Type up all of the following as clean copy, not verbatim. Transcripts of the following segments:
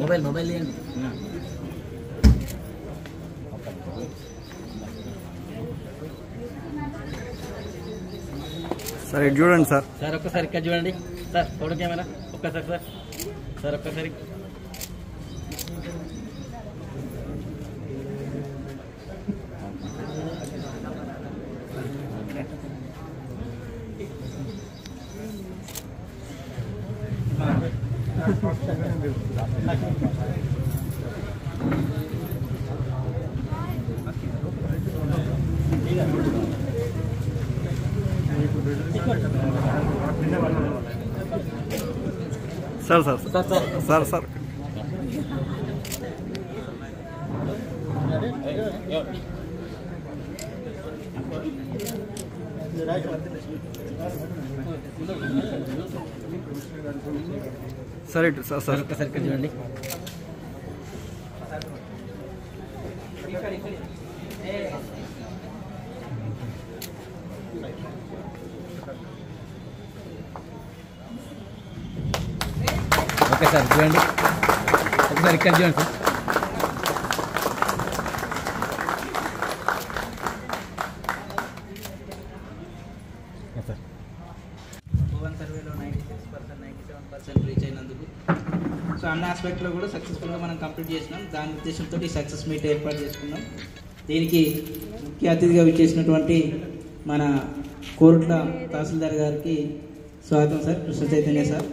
Mobile sir ఇటు చూడండి sir. Sir ఒక్కసారి ఇక్కడ చూడండి సార్, ఫోటో కెమెరా ఒక్కసారి సార్. సార్ ఒక్కసారి sir sir sir sir sir ఇటు సార్ సార్ ఒక్కసారి ఇక్కడ చూడండి. ఒకసారి చూడండి, ఒకసారి ఇక్కడ చూడండి సార్. భువన్ సర్వేలో 96%, 97% రీచ్ అయినందుకు సో అన్ని ఆస్పెక్ట్లో కూడా సక్సెస్ఫుల్గా మనం కంప్లీట్ చేసినాం. దాని ఉద్దేశంతో ఈ సక్సెస్ మీట్ ఏర్పాటు చేసుకున్నాం. దీనికి ముఖ్య అతిథిగా విచ్చేసినటువంటి మన కోరుట్ల తహసీల్దార్ గారికి స్వాగతం సార్, కృష్ణ చైతన్య సార్.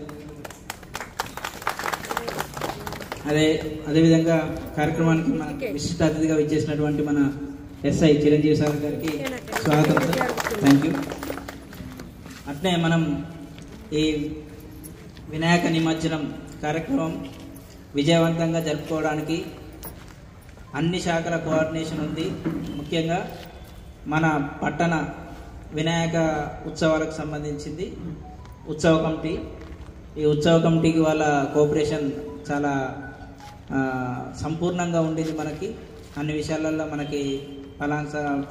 అదేవిధంగా కార్యక్రమానికి మన విశిష్ట అతిథిగా విచ్చేసినటువంటి మన ఎస్ఐ చిరంజీవి సార్ గారికి స్వాగతం సార్, థ్యాంక్ యూ. అట్నే మనం ఈ వినాయక నిమజ్జనం కార్యక్రమం విజయవంతంగా జరుపుకోవడానికి అన్ని శాఖల కోఆర్డినేషన్ ఉంది. ముఖ్యంగా మన పట్టణ వినాయక ఉత్సవాలకు సంబంధించింది ఉత్సవ కమిటీ. ఈ ఉత్సవ కమిటీకి వాళ్ళ కోఆపరేషన్ చాలా సంపూర్ణంగా ఉండేది. మనకి అన్ని విషయాలలో మనకి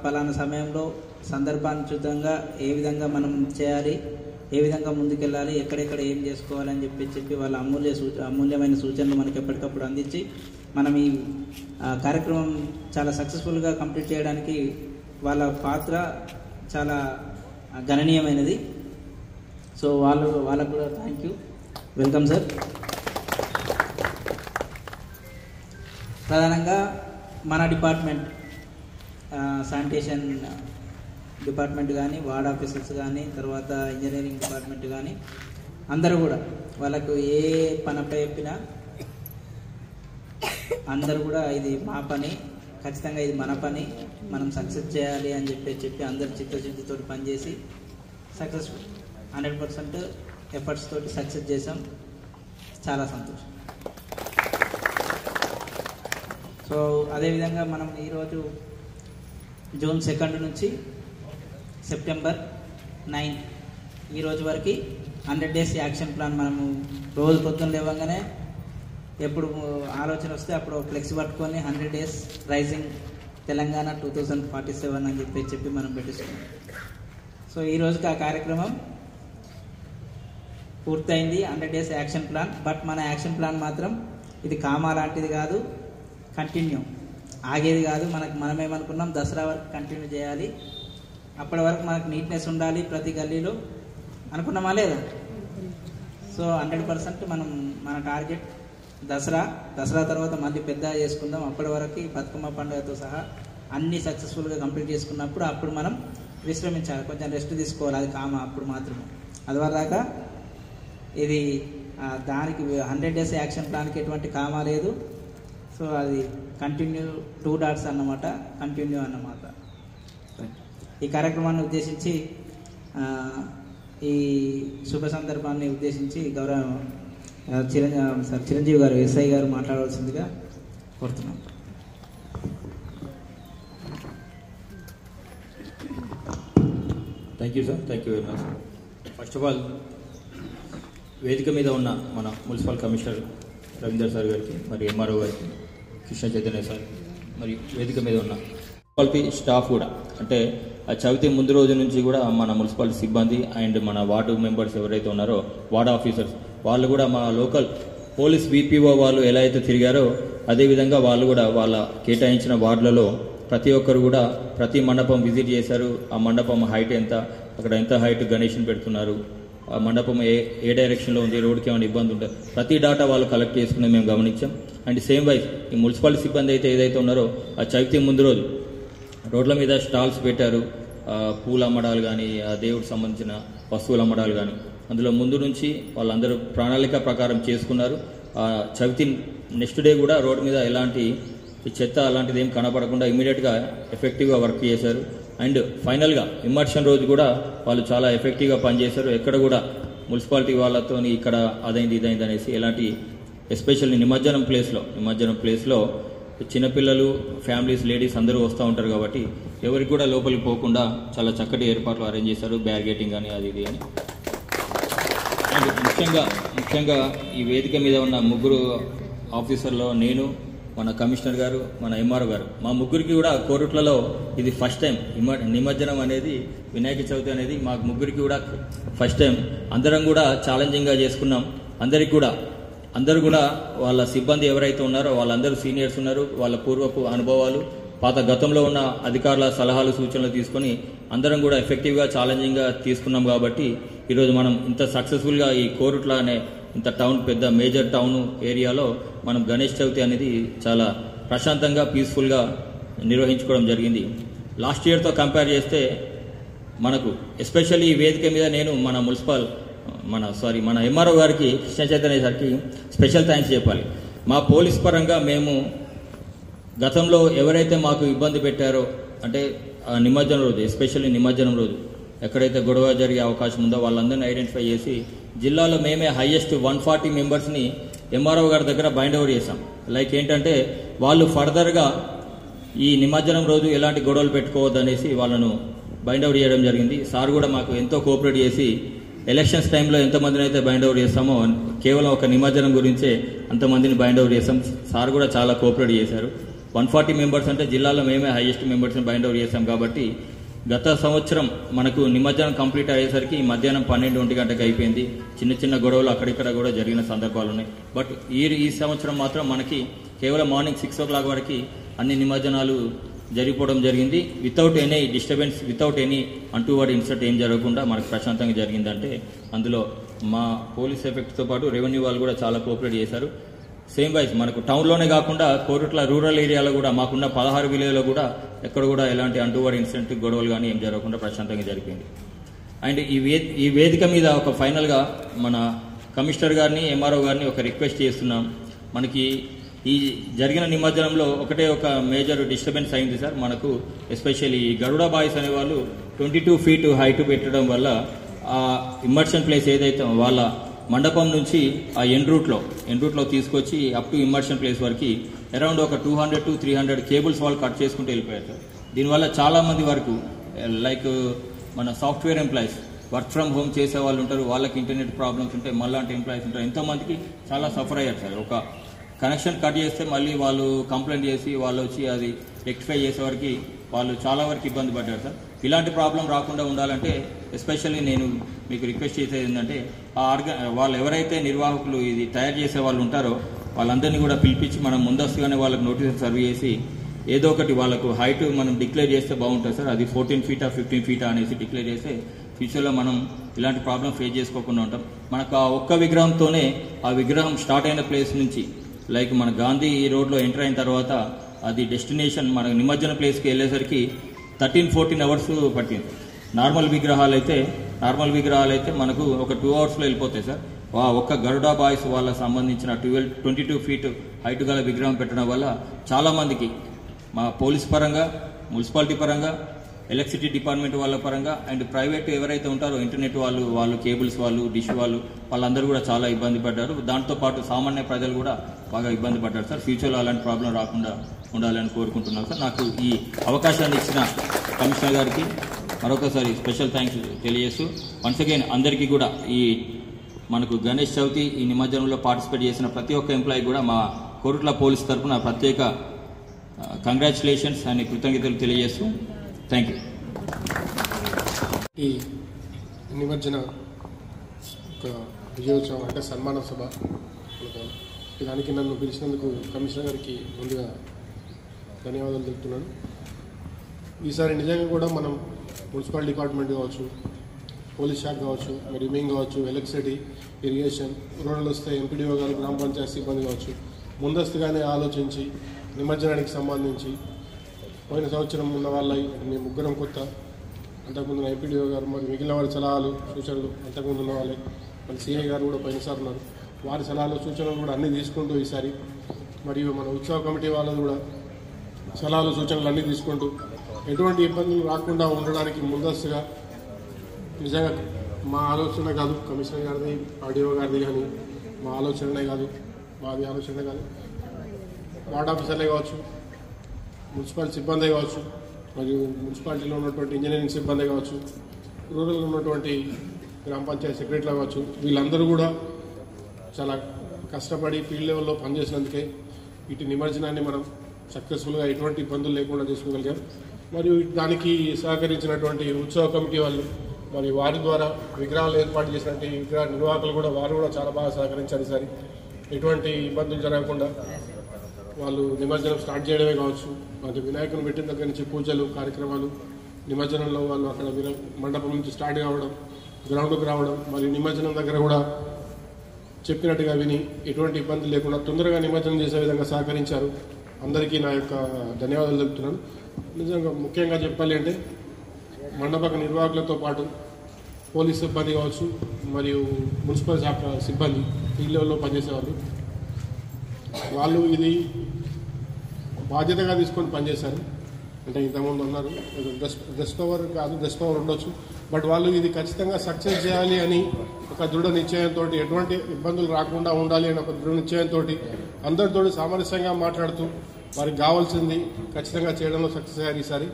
పలానా సమయంలో సందర్భానుచితంగా ఏ విధంగా మనం చేయాలి, ఏ విధంగా ముందుకెళ్ళాలి, ఎక్కడెక్కడ ఏం చేసుకోవాలని చెప్పి వాళ్ళ అమూల్యమైన సూచనలు మనకి ఎప్పటికప్పుడు అందించి మనం ఈ కార్యక్రమం చాలా సక్సెస్ఫుల్గా కంప్లీట్ చేయడానికి వాళ్ళ పాత్ర చాలా గణనీయమైనది. సో వాళ్ళకు కూడా థ్యాంక్ యూ, వెల్కమ్ సార్. ప్రధానంగా మన డిపార్ట్మెంట్ శానిటేషన్ డిపార్ట్మెంట్ కానీ, వార్డ్ ఆఫీసర్స్ కానీ, తర్వాత ఇంజనీరింగ్ డిపార్ట్మెంట్ కానీ అందరూ కూడా వాళ్ళకు ఏ పనపై చెప్పినా అందరూ కూడా ఇది మా పని, ఖచ్చితంగా ఇది మన పని, మనం సక్సెస్ చేయాలి అని చెప్పి అందరు చిత్తశుద్ధితో పనిచేసి సక్సెస్ఫుల్ 100% ఎఫర్ట్స్ తోటి సక్సెస్ చేసాం. చాలా సంతోషం. సో అదేవిధంగా మనం ఈరోజు జూన్ 2 నుంచి సెప్టెంబర్ 9 ఈరోజు వరకు 100 డేస్ యాక్షన్ ప్లాన్ మనము రోజు పొద్దున్న లేవగానే ఎప్పుడు ఆలోచన వస్తే అప్పుడు ఫ్లెక్స్ పట్టుకొని 100 డేస్ రైజింగ్ తెలంగాణ 2047 అని చెప్పి మనం పెట్టిస్తున్నాం. సో ఈరోజుకి ఆ కార్యక్రమం పూర్తయింది, 100 డేస్ యాక్షన్ ప్లాన్. బట్ మన యాక్షన్ ప్లాన్ మాత్రం ఇది కామా లాంటిది కాదు, కంటిన్యూ, ఆగేది కాదు. మనమేమనుకున్నాం దసరా వరకు కంటిన్యూ చేయాలి, అప్పటి వరకు మనకు నీట్నెస్ ఉండాలి ప్రతి గల్లీలో అనుకున్నామా లేదా? సో 100% మన టార్గెట్ దసరా తర్వాత మళ్ళీ పెద్దగా చేసుకుందాం. అప్పటి వరకు బతుకమ్మ పండుగతో సహా అన్నీ సక్సెస్ఫుల్గా కంప్లీట్ చేసుకున్నప్పుడు అప్పుడు మనం విశ్రమించాలి, కొంచెం రెస్ట్ తీసుకోవాలి. అది కామా అప్పుడు మాత్రమే. అదివరదాకా ఇది దానికి 100 డేస్ యాక్షన్ ప్లాన్కి ఎటువంటి కామా లేదు. సో అది కంటిన్యూ 2 డాట్స్ అన్నమాట, కంటిన్యూ అన్నమాట. ఈ కార్యక్రమాన్ని ఉద్దేశించి ఈ శుభ సందర్భాన్ని ఉద్దేశించి గౌరవ చిరంజీవి గారు ఎస్ఐ గారు మాట్లాడవలసిందిగా కోరుతున్నాం. Thank you sir, thank you very much. First of all వేదిక మీద ఉన్న మన మున్సిపల్ కమిషనర్ రవీందర్ సార్ గారికి, మరి ఎంఆర్ఓ గారికి, కృష్ణ చైతన్య సార్, మరి వేదిక మీద ఉన్న మున్సిపాలిటీ స్టాఫ్ కూడా, అంటే ఆ చవితి ముందు రోజు నుంచి కూడా మన మున్సిపాలిటీ సిబ్బంది అండ్ మన వార్డు మెంబర్స్ ఎవరైతే ఉన్నారో వార్డ్ ఆఫీసర్స్ వాళ్ళు కూడా మా లోకల్ పోలీస్ విపిఓ వాళ్ళు ఎలా అయితే తిరిగారో అదేవిధంగా వాళ్ళు కూడా వాళ్ళ కేటాయించిన వార్డులలో ప్రతి ఒక్కరు కూడా ప్రతి మండపం విజిట్ చేశారు. ఆ మండపం హైట్ ఎంత, అక్కడ ఎంత హైట్ గణేష్ని పెడుతున్నారు, ఆ మండపం ఏ డైరెక్షన్లో ఉంది, రోడ్కి ఏమైనా ఇబ్బంది ఉంటుంది, ప్రతి డాటా వాళ్ళు కలెక్ట్ చేసుకుని మేము గమనించాం. అండ్ సేమ్ వైజ్ ఈ మున్సిపాలిటీ సిబ్బంది అయితే ఏదైతే ఉన్నారో ఆ చవితి ముందు రోజు రోడ్ల మీద స్టాల్స్ పెట్టారు. పూలు అమ్మడాలు కానీ, ఆ దేవుడికి సంబంధించిన వస్తువులు అమ్మడాలు కానీ, అందులో ముందు నుంచి వాళ్ళందరూ ప్రణాళిక ప్రకారం చేసుకున్నారు. చవితి నెక్స్ట్ డే కూడా రోడ్డు మీద ఎలాంటి చెత్త అలాంటిది ఏం కనపడకుండా ఇమీడియట్గా ఎఫెక్టివ్గా వర్క్ చేశారు. అండ్ ఫైనల్గా ఇమ్మర్షన్ రోజు కూడా వాళ్ళు చాలా ఎఫెక్టివ్గా పనిచేశారు. ఎక్కడ కూడా మున్సిపాలిటీ వాళ్ళతో ఇక్కడ అదైంది ఇదైంది అనేసి ఎలాంటి, ఎస్పెషల్లీ నిమజ్జనం ప్లేస్లో చిన్నపిల్లలు, ఫ్యామిలీస్, లేడీస్ అందరూ వస్తూ ఉంటారు కాబట్టి ఎవరికి కూడా లోపలికి పోకుండా చాలా చక్కటి ఏర్పాట్లు అరేంజ్ చేశారు, బ్యారిగేటింగ్ కానీ అది ఇది అని. అండ్ ముఖ్యంగా ఈ వేదిక మీద ఉన్న ముగ్గురు ఆఫీసర్లో నేను, మన కమిషనర్ గారు, మన ఎంఆర్ఓ గారు, మా ముగ్గురికి కూడా కోరుట్లలో ఇది ఫస్ట్ టైం. నిమజ్జనం అనేది, వినాయక చవితి అనేది మా ముగ్గురికి కూడా ఫస్ట్ టైం. అందరం కూడా ఛాలెంజింగ్గా చేసుకున్నాం. అందరూ కూడా వాళ్ళ సిబ్బంది ఎవరైతే ఉన్నారో వాళ్ళందరూ సీనియర్స్ ఉన్నారు. వాళ్ళ పూర్వపు అనుభవాలు, పాత గతంలో ఉన్న అధికారుల సలహాలు సూచనలు తీసుకొని అందరం కూడా ఎఫెక్టివ్గా ఛాలెంజింగ్గా తీసుకున్నాం. కాబట్టి ఈరోజు మనం ఇంత సక్సెస్ఫుల్గా ఈ కోరుట్ల అనే ఇంత టౌన్, పెద్ద మేజర్ టౌన్ ఏరియాలో మనం గణేష్ చవితి అనేది చాలా ప్రశాంతంగా, పీస్ఫుల్గా నిర్వహించుకోవడం జరిగింది. లాస్ట్ ఇయర్తో కంపేర్ చేస్తే మనకు ఎస్పెషల్లీ ఈ వేదిక మీద నేను మన ఎంఆర్ఓ గారికి, కృష్ణ చైతన్య సార్కి స్పెషల్ థ్యాంక్స్ చెప్పాలి. మా పోలీస్ పరంగా మేము గతంలో ఎవరైతే మాకు ఇబ్బంది పెట్టారో, అంటే నిమజ్జనం రోజు, ఎస్పెషల్లీ నిమజ్జనం రోజు ఎక్కడైతే గొడవ జరిగే అవకాశం ఉందో వాళ్ళందరినీ ఐడెంటిఫై చేసి జిల్లాలో మేమే హైయెస్ట్ 140 మెంబర్స్ని ఎంఆర్ఓ గారి దగ్గర బైండ్ ఓవర్ చేశాం. లైక్ ఏంటంటే వాళ్ళు ఫర్దర్గా ఈ నిమజ్జనం రోజు ఎలాంటి గొడవలు పెట్టుకోవద్దు అనేసి వాళ్ళను బైండ్ అవుట్ చేయడం జరిగింది. సార్ కూడా మాకు ఎంతో కోఆపరేట్ చేసి ఎలక్షన్స్ టైంలో ఎంతమందిని అయితే బైండ్ అవుట్ చేస్తామో కేవలం ఒక నిమజ్జనం గురించే అంతమందిని బైండ్ అవుట్ చేస్తాం. సార్ కూడా చాలా కోఆపరేట్ చేశారు. 140 మెంబర్స్ అంటే జిల్లాలో మేమే హైయెస్ట్ మెంబర్స్ని బైండ్ అవుట్ చేశాం. కాబట్టి గత సంవత్సరం మనకు నిమజ్జనం కంప్లీట్ అయ్యేసరికి మధ్యాహ్నం 12-1 గంటకు అయిపోయింది. చిన్న గొడవలు అక్కడిక్కడ కూడా జరిగిన సందర్భాలు ఉన్నాయి. బట్ ఈ సంవత్సరం మాత్రం మనకి కేవలం మార్నింగ్ 6 o'clock వరకు అన్ని నిమజ్జనాలు జరిగిపోవడం జరిగింది. Without any disturbance, without any untoward incident ఏం జరగకుండా మనకు ప్రశాంతంగా జరిగిందంటే అందులో మా పోలీస్ ఎఫెక్ట్తో పాటు రెవెన్యూ వాళ్ళు కూడా చాలా కోఆపరేట్ చేశారు. సేమ్ వైజ్ మనకు టౌన్లోనే కాకుండా కోరుట్ల రూరల్ ఏరియాలో కూడా మాకున్న 16 విలేజ్లో కూడా ఎక్కడ కూడా ఎలాంటి అంటువర్డ్ ఇన్సిడెంట్, గొడవలు కానీ ఏం జరగకుండా ప్రశాంతంగా జరిగింది. అండ్ ఈ వేదిక మీద ఒక ఫైనల్గా మన కమిషనర్ గారిని, ఎంఆర్ఓ గారిని ఒక రిక్వెస్ట్ చేస్తున్నాం. మనకి ఈ జరిగిన నిమజ్జనంలో ఒక మేజర్ డిస్టర్బెన్స్ అయింది సార్. మనకు ఎస్పెషల్లీ గరుడ బాయ్స్ అనే వాళ్ళు 22 feet హైట్ పెట్టడం వల్ల ఆ ఇమ్మర్షన్ ప్లేస్ ఏదైతే వాళ్ళ మండపం నుంచి ఆ ఎండ్ రూట్లో తీసుకొచ్చి అప్ టు ఇమ్మర్షన్ ప్లేస్ వరకు అరౌండ్ ఒక 200 to 300 కేబుల్స్ వాళ్ళు కట్ చేసుకుంటూ వెళ్ళిపోయారు సార్. దీనివల్ల చాలామంది వరకు లైక్ మన software employees, work from home చేసే వాళ్ళు ఉంటారు, వాళ్ళకి ఇంటర్నెట్ ప్రాబ్లమ్స్ ఉంటాయి, మళ్ళాంటి ఎంప్లాయీస్ ఉంటారు, ఎంతోమందికి చాలా సఫర్ అయ్యారు సార్. ఒక కనెక్షన్ కట్ చేస్తే మళ్ళీ వాళ్ళు కంప్లైంట్ చేసి వాళ్ళు వచ్చి అది రెక్టిఫై చేసేవారికి వాళ్ళు చాలా వరకు ఇబ్బంది పడ్డారు సార్. ఇలాంటి ప్రాబ్లం రాకుండా ఉండాలంటే ఎస్పెషల్లీ నేను మీకు రిక్వెస్ట్ చేసేది ఏంటంటే వాళ్ళు ఎవరైతే నిర్వాహకులు ఇది తయారు చేసే వాళ్ళు ఉంటారో వాళ్ళందరినీ కూడా పిలిపించి మనం ముందస్తుగానే వాళ్ళకి నోటీసులు సర్వ్ చేసి ఏదో ఒకటి వాళ్ళకు హైట్ మనం డిక్లేర్ చేస్తే బాగుంటుంది సార్. అది 14 feet 15 feet అనేసి డిక్లేర్ చేస్తే ఫ్యూచర్లో మనం ఇలాంటి ప్రాబ్లం ఫేస్ చేసుకోకుండా ఉంటాం. మనకు ఆ ఒక్క విగ్రహంతోనే ఆ విగ్రహం స్టార్ట్ అయిన ప్లేస్ నుంచి లైక్ మన గాంధీ రోడ్లో ఎంటర్ అయిన తర్వాత అది డెస్టినేషన్ మన నిమజ్జన ప్లేస్కి వెళ్ళేసరికి 13-14 hours పట్టింది. నార్మల్ విగ్రహాలు అయితే మనకు ఒక 2 hours వెళ్ళిపోతాయి సార్. ఒక్క గరుడా బాయ్స్ వాళ్ళకి సంబంధించిన 22 feet హైట్ గల విగ్రహం పెట్టడం వల్ల చాలామందికి మా పోలీస్ పరంగా, మున్సిపాలిటీ పరంగా, ఎలక్ట్రిసిటీ డిపార్ట్మెంట్ వాళ్ళ పరంగా అండ్ ప్రైవేట్ ఎవరైతే ఉంటారో ఇంటర్నెట్ వాళ్ళు కేబుల్స్ వాళ్ళు, డిష్ వాళ్ళందరూ కూడా చాలా ఇబ్బంది పడ్డారు. దాంతోపాటు సామాన్య ప్రజలు కూడా బాగా ఇబ్బంది పడ్డారు సార్. ఫ్యూచర్లో అలాంటి ప్రాబ్లం రాకుండా ఉండాలని కోరుకుంటున్నాను సార్. నాకు ఈ అవకాశాన్ని ఇచ్చిన కమిషనర్ గారికి, మరొకసారి స్పెషల్ థ్యాంక్స్ తెలియజేస్తూ వన్స్ అగైన్ అందరికీ కూడా ఈ మనకు గణేష్ చవితి ఈ నిమజ్జనంలో పార్టిసిపేట్ చేసిన ప్రతి ఒక్క ఎంప్లాయీ కూడా మా కోరుట్ల పోలీస్ తరఫున ప్రత్యేక కంగ్రాచులేషన్స్ అని కృతజ్ఞతలు తెలియజేస్తూ థ్యాంక్ యూ. ఈ నిమజ్జన ఒక విజయోత్సవం అంటే సన్మాన సభ దానికి నన్ను పిలిచినందుకు కమిషనర్ గారికి ముందుగా ధన్యవాదాలు తెలుపుతున్నాను. ఈసారి నిజంగా కూడా మనం మున్సిపల్ డిపార్ట్మెంట్ కావచ్చు, పోలీస్ శాఖ కావచ్చు, మరి వింగ్ కావచ్చు, ఎలక్ట్రిసిటీ, ఇరిగేషన్, రూరల్ వస్తే ఎంపీడీఓ గారు, గ్రామ పంచాయతీ సిబ్బంది కావచ్చు, ముందస్తుగానే ఆలోచించి నిమజ్జనానికి సంబంధించి పోయిన సంవత్సరం ఉన్న వాళ్ళ మేము ముగ్గురం కొత్త, అంతకుముందు ఎంపీడీఓ గారు, మరి మిగిలిన వారి సలహాలు సూచనలు అంతకుముందు ఉన్న వాళ్ళే, మరి సిఐ గారు కూడా పోయినసారి ఉన్నారు, వారి సలహాలు సూచనలు కూడా అన్నీ తీసుకుంటూ ఈసారి, మరియు మన ఉత్సవ కమిటీ వాళ్ళది కూడా సలహాలు సూచనలు అన్నీ తీసుకుంటూ ఎటువంటి ఇబ్బందులు రాకుండా ఉండడానికి ముందస్తుగా నిజంగా మా ఆలోచన కాదు, కమిషనర్ గారిది, ఆర్డీఓ గారిది కానీ మా ఆలోచననే కాదు, మాది ఆలోచనే కాదు, వార్డ్ ఆఫీసర్లే కావచ్చు, మున్సిపల్ సిబ్బంది కావచ్చు, మరియు మున్సిపాలిటీలో ఉన్నటువంటి ఇంజనీరింగ్ సిబ్బంది కావచ్చు, రూరల్లో ఉన్నటువంటి గ్రామ పంచాయతీ సెక్రటరీలు కావచ్చు, వీళ్ళందరూ కూడా చాలా కష్టపడి ఫీల్డ్ లెవెల్లో పనిచేసినందుకే ఇటు నిమజ్జనాన్ని మనం సక్సెస్ఫుల్గా ఎటువంటి ఇబ్బందులు లేకుండా చేసుకోగలిగాం. మరియు దానికి సహకరించినటువంటి ఉత్సవ కమిటీ వాళ్ళు, మరి వారి ద్వారా విగ్రహాలు ఏర్పాటు చేసినటువంటి విగ్రహ నిర్వాహకులు కూడా వారు కూడా చాలా బాగా సహకరించారు. ఈసారి ఎటువంటి ఇబ్బందులు జరగకుండా వాళ్ళు నిమజ్జనం స్టార్ట్ చేయడమే కావచ్చు, మరి వినాయకుని పెట్టిన దగ్గర నుంచి పూజలు కార్యక్రమాలు, నిమజ్జనంలో వాళ్ళు అక్కడ మండపం నుంచి స్టార్ట్ కావడం, గ్రౌండ్కి రావడం, మరి నిమజ్జనం దగ్గర కూడా చెప్పినట్టుగా విని ఎటువంటి ఇబ్బంది లేకుండా తొందరగా నిమజ్జనం చేసే విధంగా సహకరించారు. అందరికీ నా యొక్క ధన్యవాదాలు తెలుపుతున్నాను. నిజంగా ముఖ్యంగా చెప్పాలి అంటే మండపక నిర్వాహకులతో పాటు పోలీస్ సిబ్బంది కావచ్చు, మరియు మున్సిపల్ శాఖ సిబ్బంది ఫీల్డ్ లెవెల్లో పనిచేసేవాళ్ళు, వాళ్ళు ఇది బాధ్యతగా తీసుకొని పనిచేశారు. అంటే ఇంతకుముందు ఉన్నారు, డ్రెస్ పవర్ కాదు, డ్రెస్ పవర్ ఉండొచ్చు, బట్ వాళ్ళు ఇది ఖచ్చితంగా సక్సెస్ చేయాలి అని ఒక దృఢ నిశ్చయంతో, ఎటువంటి ఇబ్బందులు రాకుండా ఉండాలి అని ఒక దృఢ నిశ్చయంతో అందరితో సామరస్యంగా మాట్లాడుతూ వారికి కావాల్సింది ఖచ్చితంగా చేయడంలో సక్సెస్ అయ్యారు. ఈసారి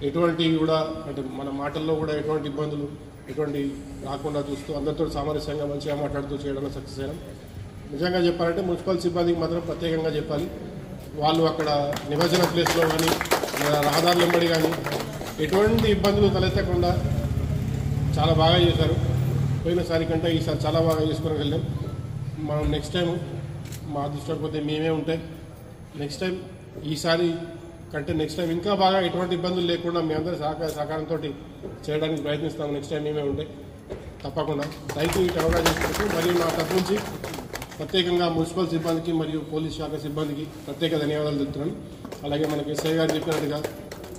ఎటువంటి కూడా అంటే మన మాటల్లో కూడా ఎటువంటి ఇబ్బందులు ఎటువంటి రాకుండా చూస్తూ అందరితో సామరస్యంగా మంచిగా మాట్లాడుతూ చేయడంలో సక్సెస్ అయ్యాం. నిజంగా చెప్పాలంటే మున్సిపల్ సిబ్బందికి మాత్రం ప్రత్యేకంగా చెప్పాలి. వాళ్ళు అక్కడ నిమజ్జన ప్లేస్లో కానీ రహదారుల వెంబడి కానీ ఎటువంటి ఇబ్బందులు తలెత్తకుండా చాలా బాగా చేశారు. పోయినసారి కంటే ఈసారి చాలా బాగా చేసుకుని వెళ్ళాం. మనం నెక్స్ట్ టైం మా అదృష్టం కొద్దీ మేమే ఉంటే నెక్స్ట్ టైం ఈసారి కంటే నెక్స్ట్ టైం ఇంకా బాగా ఎటువంటి ఇబ్బందులు లేకుండా మీ అందరి సహకారంతో చేయడానికి ప్రయత్నిస్తాము. నెక్స్ట్ టైం మేమే ఉంటే తప్పకుండా. Thank you. ఇటు అవగాహన చేసుకుంటూ మరియు నా తరఫు నుంచి ప్రత్యేకంగా మున్సిపల్ సిబ్బందికి మరియు పోలీస్ శాఖ సిబ్బందికి ప్రత్యేక ధన్యవాదాలు తెలుపుతున్నాను. అలాగే మనకి ఎస్ఐ గారు చెప్పినట్టుగా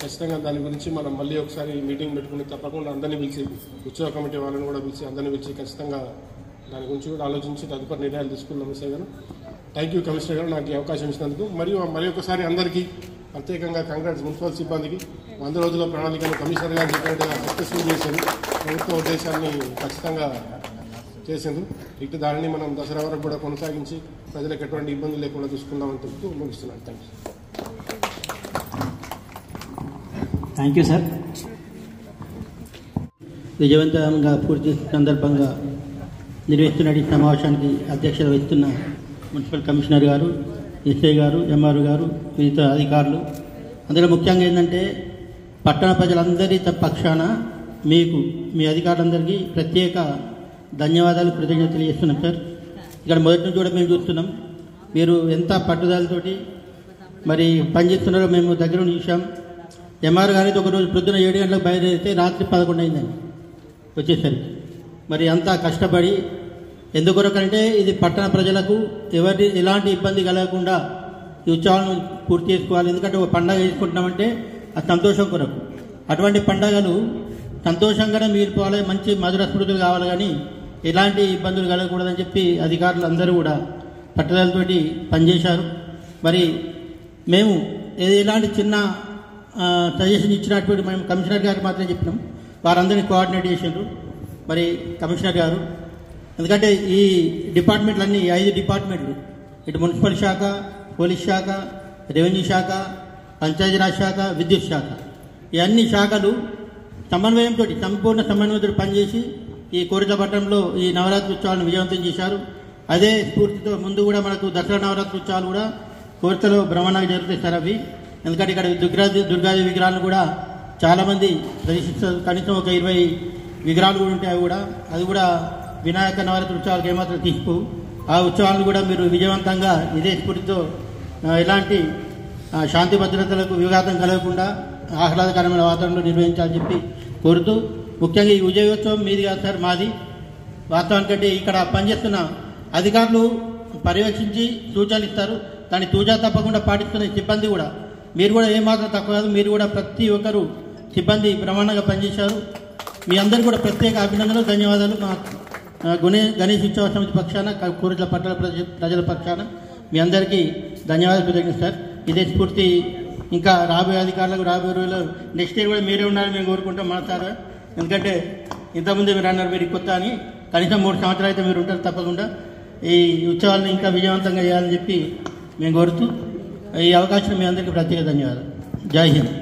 ఖచ్చితంగా దాని గురించి మనం మళ్ళీ ఒకసారి మీటింగ్ పెట్టుకుని తప్పకుండా అందరినీ పిలిచి, ఉత్సవ కమిటీ వాళ్ళని కూడా పిలిచి అందరినీ పిలిచి ఖచ్చితంగా దాని గురించి కూడా ఆలోచించి తదుపరి నిర్ణయాలు తీసుకున్నాం. ఎస్ఐ గారు థ్యాంక్ యూ. కమిషనర్ గారు నాకు ఈ అవకాశం ఇచ్చినందుకు మరియు మరి ఒకసారి అందరికీ ప్రత్యేకంగా కంగ్రాట్స్. మున్సిపల్ సిబ్బందికి 100 రోజుల ప్రణాళికను కమిషనర్ గారు చెప్పినట్టుగా సక్సెస్ఫుల్ చేశారు. ప్రభుత్వ ఉద్దేశాన్ని ఖచ్చితంగా చేసింది. ఇటు దానిని మనం దసరా వరకు కూడా కొనసాగించి ప్రజలకు ఎటువంటి ఇబ్బందులు లేకుండా చూసుకుందామని తెలుపుతూ ముగిస్తున్నాను. Thank you sir. విజయవంతంగా పూర్తి చేసిన సందర్భంగా నిర్వహిస్తున్న ఈ సమావేశానికి అధ్యక్షత వహిస్తున్న మున్సిపల్ కమిషనర్ గారు, ఎస్ఐ గారు, ఎంఆర్ గారు, వివిధ అధికారులు, అందులో ముఖ్యంగా ఏంటంటే పట్టణ ప్రజలందరి పక్షాన మీకు మీ అధికారులందరికీ ప్రత్యేక ధన్యవాదాలు, కృతజ్ఞతలు తెలియజేస్తున్నాం సార్. ఇక్కడ మొదటి నుంచి కూడా మేము చూస్తున్నాం మీరు ఎంత పట్టుదలతోటి మరి పనిచేస్తున్నారో మేము దగ్గర నుండి చూసాం. ఎంఆర్ గారికి ఒకరోజు పొద్దున 7 గంటలకు బయలుదేరితే రాత్రి 11 అయిందండి వచ్చేసరికి. మరి అంతా కష్టపడి ఎందుకొరకంటే ఇది పట్టణ ప్రజలకు ఎలాంటి ఇబ్బంది కలగకుండా ఈ ఉత్సవాలను పూర్తి చేసుకోవాలి. ఎందుకంటే ఒక పండగ చేసుకుంటున్నామంటే అది సంతోషం కొరకు. అటువంటి పండగలు సంతోషంగానే మిగిలిపోవాలి, మంచి మధుర స్మృతులు కావాలి, కానీ ఎలాంటి ఇబ్బందులు కలగకూడదని చెప్పి అధికారులు అందరూ కూడా పట్టుదలతోటి పనిచేశారు. మరి మేము ఎలాంటి చిన్న సజెషన్ ఇచ్చినటువంటి మేము కమిషనర్ గారికి మాత్రం చెప్పినాం, వారందరినీ కోఆర్డినేట్ చేశారు మరి కమిషనర్ గారు. ఎందుకంటే ఈ డిపార్ట్మెంట్లన్నీ 5 డిపార్ట్మెంట్లు, ఇటు మున్సిపల్ శాఖ, పోలీస్ శాఖ, రెవెన్యూ శాఖ, పంచాయతీరాజ్ శాఖ, విద్యుత్ శాఖ, ఈ అన్ని శాఖలు సమన్వయంతో సంపూర్ణ సమన్వయంతో పనిచేసి ఈ కోరిక పట్టణంలో ఈ నవరాత్రి ఉత్సవాలను విజయవంతం చేశారు. అదే స్ఫూర్తితో ముందు కూడా మనకు దసరా నవరాత్రి ఉత్సవాలు కూడా కోరికలో బ్రహ్మాండంగా జరుగుతాయి సార్. అవి ఎందుకంటే ఇక్కడ దుర్గాదేవి విగ్రహాలను కూడా చాలామంది ప్రదర్శిస్తారు. కనీసం ఒక 20 విగ్రహాలు కూడా ఉంటాయి. అది కూడా వినాయక నవరాత్రి ఉత్సవాలకు ఏమాత్రం తీసుకో ఆ ఉత్సవాలను కూడా మీరు విజయవంతంగా ఇదే స్ఫూర్తితో ఎలాంటి శాంతి భద్రతలకు విఘాతం కలగకుండా ఆహ్లాదకరమైన వాతావరణంలో నిర్వహించాలని చెప్పి కోరుతూ, ముఖ్యంగా ఈ విజయోత్సవం మీది కాదు సార్, మాది. వాస్తవానికంటే ఇక్కడ పనిచేస్తున్న అధికారులు పర్యవేక్షించి సూచనలు ఇస్తారు. దాన్ని తూచా తప్పకుండా పాటిస్తున్న సిబ్బంది కూడా మీరు కూడా ఏమాత్రం తక్కువ కాదు. మీరు కూడా ప్రతి ఒక్కరు సిబ్బంది బ్రహ్మాండంగా పనిచేశారు. మీ అందరికీ కూడా ప్రత్యేక అభినందనలు, ధన్యవాదాలు. మా గణేష్ ఉత్సవ సమితి పక్షాన, కోరికల పట్టణ ప్రజల పక్షాన మీ అందరికీ ధన్యవాదాలు కృతజ్ఞతలు సార్. ఇదే స్ఫూర్తి ఇంకా రాబోయే అధికారులకు రాబోయే రోజుల్లో నెక్స్ట్ ఇయర్ కూడా మీరే ఉండాలని మేము కోరుకుంటాం మన సార్. ఎందుకంటే ఇంతకుముందే మీరు అన్నారు మీరు కొత్త అని, కనీసం 3 సంవత్సరాలు అయితే మీరు ఉంటారు తప్పకుండా. ఈ ఉత్సవాలను ఇంకా విజయవంతంగా చేయాలని చెప్పి మేము కోరుతూ ఈ అవకాశం మీ అందరికీ ప్రత్యేక ధన్యవాదాలు. జై హింద్.